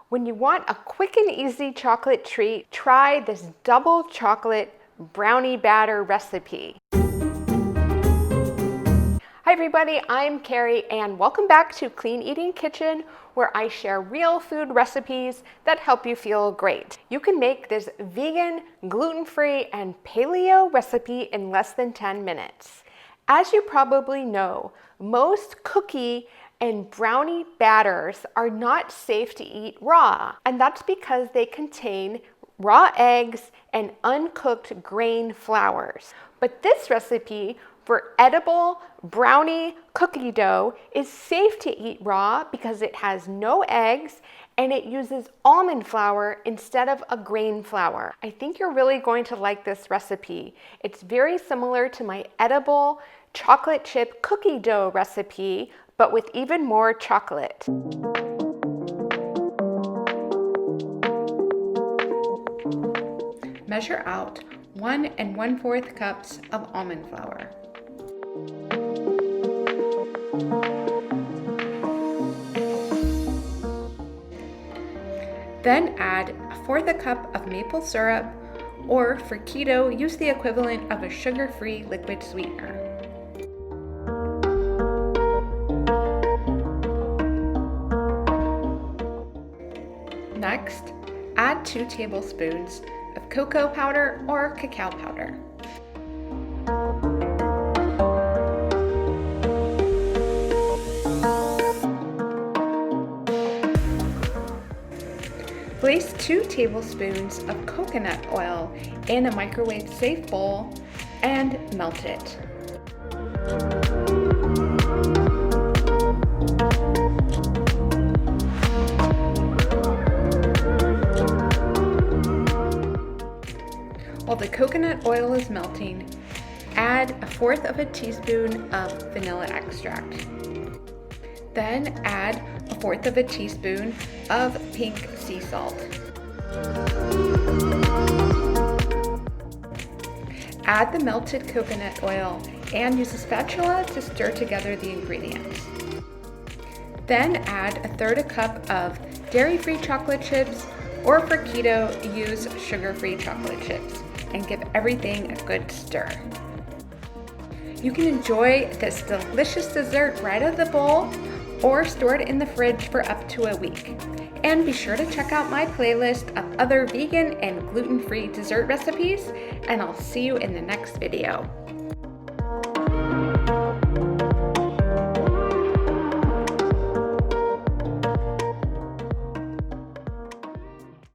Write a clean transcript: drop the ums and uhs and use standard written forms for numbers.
When you want a quick and easy chocolate treat, try this double chocolate brownie batter recipe. Hi everybody, I'm Carrie and welcome back to Clean Eating Kitchen, where I share real food recipes that help you feel great. You can make this vegan, gluten-free, and paleo recipe in less than 10 minutes. As you probably know, most cookie and brownie batters are not safe to eat raw, and that's because they contain raw eggs and uncooked grain flours. But this recipe for edible brownie cookie dough is safe to eat raw because it has no eggs and it uses almond flour instead of a grain flour. I think you're really going to like this recipe. It's very similar to my edible chocolate chip cookie dough recipe, but with even more chocolate. Measure out 1 1/4 cups of almond flour. Then add 1/4 cup of maple syrup, or for keto, use the equivalent of a sugar-free liquid sweetener. Next, add 2 tablespoons of cocoa powder or cacao powder. Place 2 tablespoons of coconut oil in a microwave-safe bowl and melt it. While the coconut oil is melting, add 1/4 teaspoon of vanilla extract. Then add 1/4 teaspoon of pink sea salt. Add the melted coconut oil and use a spatula to stir together the ingredients. Then add 1/3 cup of dairy-free chocolate chips, or for keto, use sugar-free chocolate chips, and give everything a good stir. You can enjoy this delicious dessert right out of the bowl or store it in the fridge for up to a week. And be sure to check out my playlist of other vegan and gluten-free dessert recipes, and I'll see you in the next video.